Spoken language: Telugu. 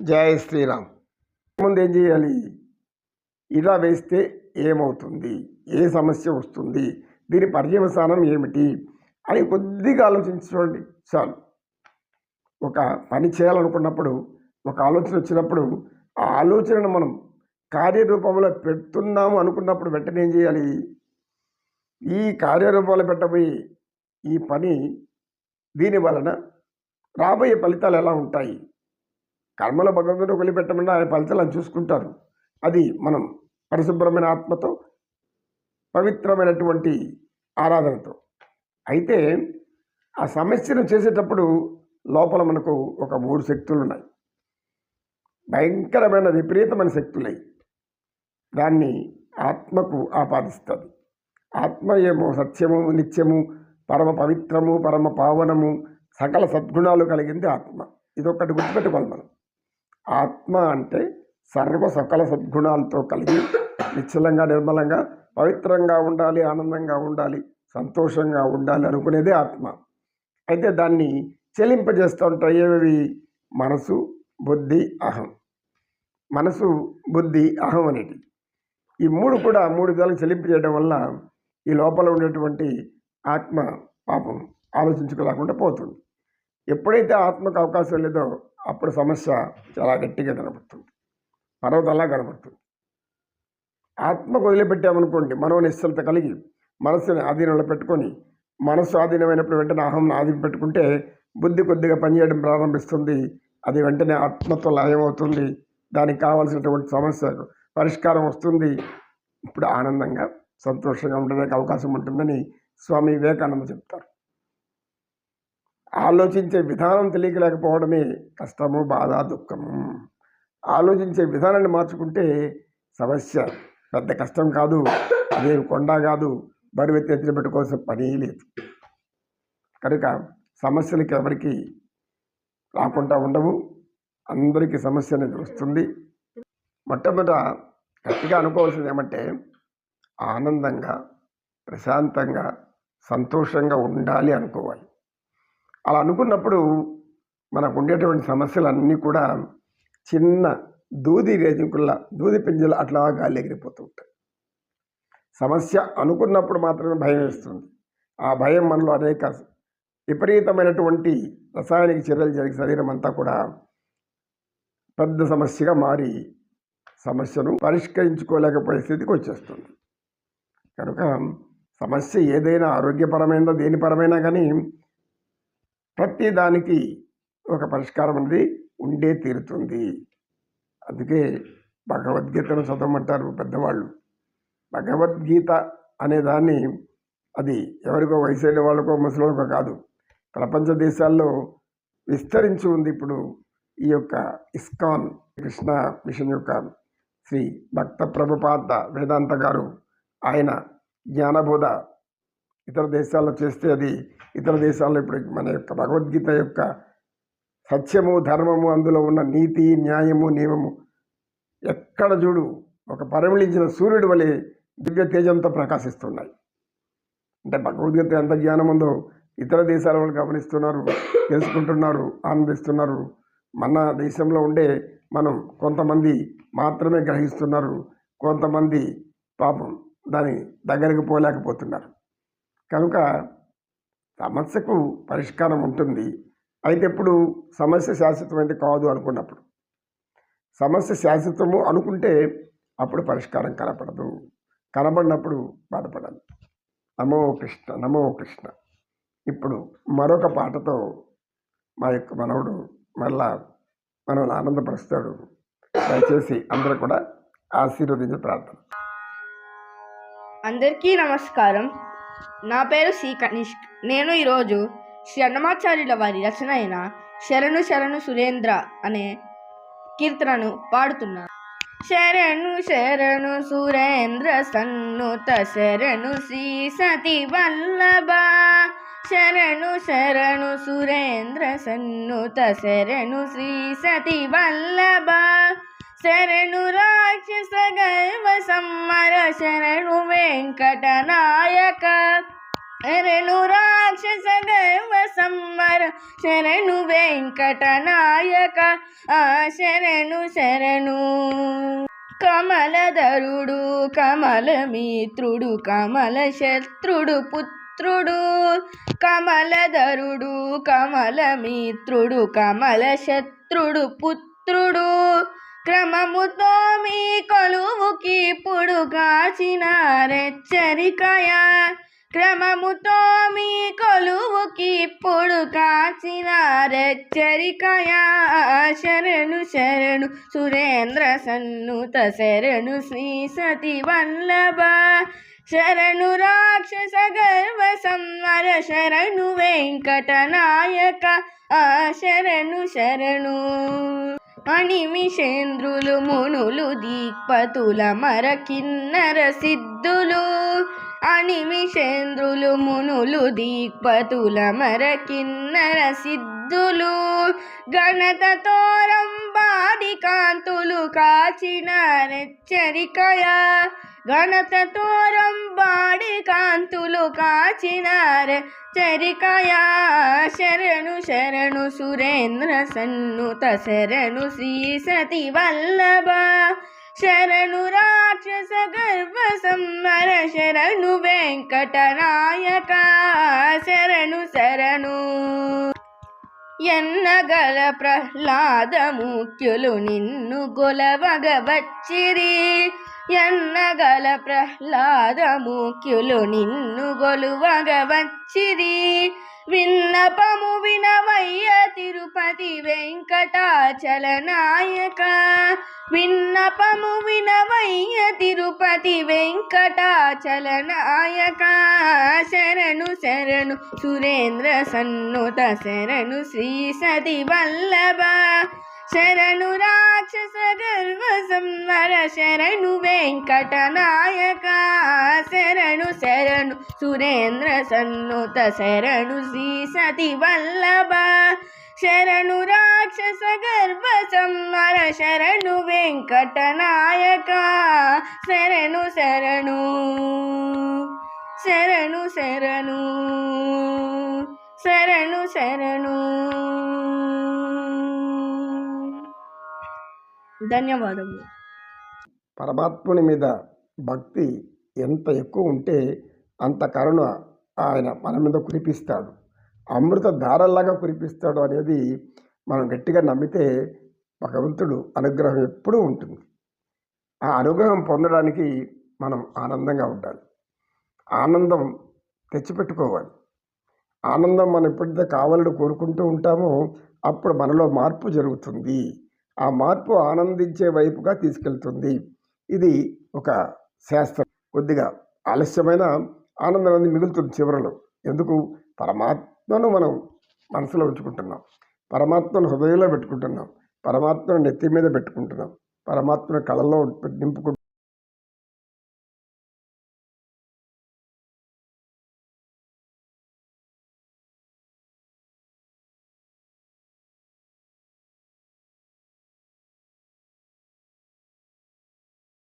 జై శ్రీరామ్. ముందు ఏం చేయాలి? ఇలా వేస్తే ఏమవుతుంది, ఏ సమస్య వస్తుంది, దీని పర్యవసానం ఏమిటి అని కొద్దిగా ఆలోచించి చూడండి చాలు. ఒక పని చేయాలనుకున్నప్పుడు, ఒక ఆలోచన వచ్చినప్పుడు, ఆ ఆలోచనను మనం కార్యరూపంలో పెడుతున్నాము అనుకున్నప్పుడు వెంటనే ఏం చేయాలి? ఈ కార్యరూపంలో పెట్టబోయి ఈ పని దీని వలన రాబోయే ఫలితాలు ఎలా ఉంటాయి? కర్మలో భగవంతుడు వదిలిపెట్టమన్నా ఆయన ఫలితాలను చూసుకుంటారు. అది మనం పరిశుభ్రమైన ఆత్మతో, పవిత్రమైనటువంటి ఆరాధనతో. అయితే ఆ సమస్యను చేసేటప్పుడు లోపల మనకు ఒక 3 శక్తులు ఉన్నాయి. భయంకరమైన విపరీతమైన శక్తులై దాన్ని ఆత్మకు ఆపాదిస్తుంది. ఆత్మ ఏమో సత్యము, నిత్యము, పరమ పవిత్రము, పరమ పావనము, సకల సద్గుణాలు కలిగింది ఆత్మ. ఇదొక్కటి గుర్తుపెట్టుకోవాలి మనం. ఆత్మ అంటే సర్వ సకల సద్గుణాలతో కలిగి నిశ్చలంగా, నిర్మలంగా, పవిత్రంగా ఉండాలి, ఆనందంగా ఉండాలి, సంతోషంగా ఉండాలి అనుకునేదే ఆత్మ. అయితే దాన్ని చెలింపజేస్తూ ఉంటాయి ఏవి? మనసు, బుద్ధి, అహం. మనసు, బుద్ధి, అహం అనేటి ఈ 3 కూడా 3 విధాలు చెలింపజేయడం వల్ల ఈ లోపల ఉండేటువంటి ఆత్మ పాపం ఆలోచించుకోలేకుండా పోతుంది. ఎప్పుడైతే ఆత్మకు అవకాశం లేదో అప్పుడు సమస్య చాలా గట్టిగా కనబడుతుంది, పర్వతంలా కనబడుతుంది. ఆత్మకు వదిలిపెట్టామనుకోండి, మనోనిశ్చలత కలిగి మనస్సుని ఆధీనంలో పెట్టుకొని, మనస్సు ఆధీనమైనప్పుడు వెంటనే అహం ఆధీనం పెట్టుకుంటే బుద్ధి కొద్దిగా పనిచేయడం ప్రారంభిస్తుంది. అది వెంటనే ఆత్మతో లయమవుతుంది. దానికి కావాల్సినటువంటి సమస్యకు పరిష్కారం వస్తుంది. ఇప్పుడు ఆనందంగా, సంతోషంగా ఉండడానికి అవకాశం ఉంటుందని స్వామి వివేకానంద చెప్తారు. ఆలోచించే విధానం తెలియలేకపోవడమే కష్టము, బాధ, దుఃఖము. ఆలోచించే విధానాన్ని మార్చుకుంటే సమస్య పెద్ద కష్టం కాదు, అదే కొండ కాదు, బరువెత్తి ఎత్తున పెట్టుకోవాల్సిన పని లేదు. కనుక సమస్యలకి ఎవరికి రాకుండా ఉండవు, అందరికీ సమస్య అనేది వస్తుంది. మొట్టమొదట గట్టిగా అనుకోవాల్సింది ఏమంటే ఆనందంగా, ప్రశాంతంగా, సంతోషంగా ఉండాలి అనుకోవాలి. అలా అనుకున్నప్పుడు మనకు ఉండేటువంటి సమస్యలన్నీ కూడా చిన్న దూది రేజింకుల్లా, దూది పింజలు అట్లా గాలి ఎగిరిపోతూ ఉంటాయి. సమస్య అనుకున్నప్పుడు మాత్రమే భయం వేస్తుంది. ఆ భయం మనలో అనేక విపరీతమైనటువంటి రసాయనిక చర్యలు జరిగి శరీరం అంతా కూడా పెద్ద సమస్యగా మారి సమస్యను పరిష్కరించుకోలేకపోయే స్థితికి వచ్చేస్తుంది. కనుక సమస్య ఏదైనా ఆరోగ్యపరమైనదో దేనిపరమైనా కానీ ప్రతి దానికి ఒక పరిష్కారం అనేది ఉండే తీరుతుంది. అందుకే భగవద్గీతను చదవమంటారు పెద్దవాళ్ళు. భగవద్గీత అనే దాన్ని అది ఎవరికో వయసైన వాళ్ళకో ముసలికో కాదు, ప్రపంచ దేశాల్లో విస్తరించి ఉంది. ఇప్పుడు ఈ యొక్క ఇస్కాన్ కృష్ణ మిషన్ యొక్క శ్రీ భక్త ప్రభుపాద వేదాంత గారు, ఆయన జ్ఞానబోధ ఇతర దేశాల్లో చేస్తే అది ఇతర దేశాల్లో ఇప్పుడు మన యొక్క భగవద్గీత యొక్క సత్యము, ధర్మము, అందులో ఉన్న నీతి, న్యాయము, నియమము ఎక్కడ చూడు ఒక పరిమళించిన సూర్యుడి వలె దివ్య తేజంతో ప్రకాశిస్తున్నాయి. అంటే భగవద్గీత ఎంత జ్ఞానం ఉందో ఇతర దేశాల వాళ్ళు గమనిస్తున్నారు, తెలుసుకుంటున్నారు, ఆనందిస్తున్నారు. మన దేశంలో ఉండే మనం కొంతమంది మాత్రమే గ్రహిస్తున్నారు, కొంతమంది పాపం దాని దగ్గరకు పోలేకపోతున్నారు. కనుక సమస్యకు పరిష్కారం ఉంటుంది. అయితే ఇప్పుడు సమస్య శాశ్వతమైనది కాదు అనుకున్నప్పుడు, సమస్య శాశ్వతము అనుకుంటే అప్పుడు పరిష్కారం కనపడదు. కనబడినప్పుడు బాధపడాలి. నమో కృష్ణ, నమో కృష్ణ. ఇప్పుడు మరొక పాటతో మా యొక్క మనవుడు మళ్ళా మనల్ని ఆనందపరుస్తాడు. దయచేసి అందరూ కూడా ఆశీర్వదించే ప్రార్థన. అందరికీ నమస్కారం. నా పేరు సి కనిష్క్. నేను ఈరోజు శ్రీ అన్నమాచార్యుల వారి రచన అయిన శరణు శరణు సురేంద్ర అనే కీర్తనను పాడుతున్నాను. శరణు శరణు సురేంద్ర సన్నుత శరణు శ్రీ సతి వల్లభ. శరణు శరణు సురేంద్ర సన్నుత శరణు శ్రీ సతి వల్లభ. శరణు రాక్షస గర్వ సమ్మర శరణు వెంకటనాయక. శరణు రాక్షస గర్వ సంవర శరణు వెంకటనాయక శరణు శరణు. కమలధరుడు కమలమిత్రుడు కమల శత్రుడు పుత్రుడు, కమలధరుడు కమలమిత్రుడు కమల శత్రుడు పుత్రుడు, క్రమముతో మీ కొలువుకి ఇప్పుడు కాచిన రెచ్చరికయ, క్రమముతో మీ కొలువుకి ఇప్పుడు కాచిన రెచ్చరికయ శరణు శరణు సురేంద్ర సన్నుత శరణు శ్రీ సతి వల్లభ శరణు రాక్షస గర్వ సంవర శరణు వెంకటనాయక శరణు శరణు. అనిమిషేంద్రులు మునులు దిక్పతుల మర కిన్నర సిద్ధులు, అనిమిషేంద్రులు మునులు దిక్పతుల మర కిన్నర సిద్ధులు, గణతతో రంబాడి కాంతులు కాచిన రెచ్చరికయ, గణతతో రంబాడి కాంతులు కాచిన రెచ్చరికయ శరణు శరణు సురేంద్ర సన్నుత శరణు శ్రీ సతి వల్లభ శరణు రాక్షస గర్వ సంవర శరణు వెంకటనాయక శరణు శరణు. ఎన్నగల ప్రహ్లాద ముఖ్యులు నిన్ను గొలవగ వచ్చిరి, ఎన్నగల ప్రహ్లాద ముఖ్యులు నిన్ను గొలువగ వచ్చిరి, విన్నపము వినవయ్య తిరుపతి వెంకటాచల నాయక, విన్నపము వినవయ్య తిరుపతి వెంకటాచల నాయక శరణు శరణు సురేంద్ర సన్నుత శరణు శ్రీ సతి వల్లభ శరణు రాక్షస గర్వ సంవర శరణు వెంకటనాయక శరణు శరణు సురేంద్ర సన్నుత శరణు శ్రీ సతి వల్లభ శరణు రాక్షస గర్వ సంవర శరణు వెంకటనాయక శరణు శరణు శరణు శరణు శరణు శరణు. ధన్యవాదములు. పరమాత్ముని మీద భక్తి ఎంత ఎక్కువ ఉంటే అంత కరుణ ఆయన మన మీద కురిపిస్తాడు, అమృత ధారల్లాగా కురిపిస్తాడు అనేది మనం గట్టిగా నమ్మితే భగవంతుడు అనుగ్రహం ఎప్పుడూ ఉంటుంది. ఆ అనుగ్రహం పొందడానికి మనం ఆనందంగా ఉండాలి, ఆనందం తెచ్చిపెట్టుకోవాలి. ఆనందం మనం ఎప్పుడైతే కావాలని కోరుకుంటూ ఉంటామో అప్పుడు మనలో మార్పు జరుగుతుంది. ఆ మార్పు ఆనందించే వైపుగా తీసుకెళ్తుంది. ఇది ఒక శాస్త్రం. కొద్దిగా ఆలస్యమైన ఆనందం అనేది మిగులుతుంది చివరలో. ఎందుకు? పరమాత్మను మనం మనసులో ఉంచుకుంటున్నాం, పరమాత్మను హృదయంలో పెట్టుకుంటున్నాం, పరమాత్మను నెత్తి మీద పెట్టుకుంటున్నాం, పరమాత్మను కళలో నింపుకుంటున్నాం.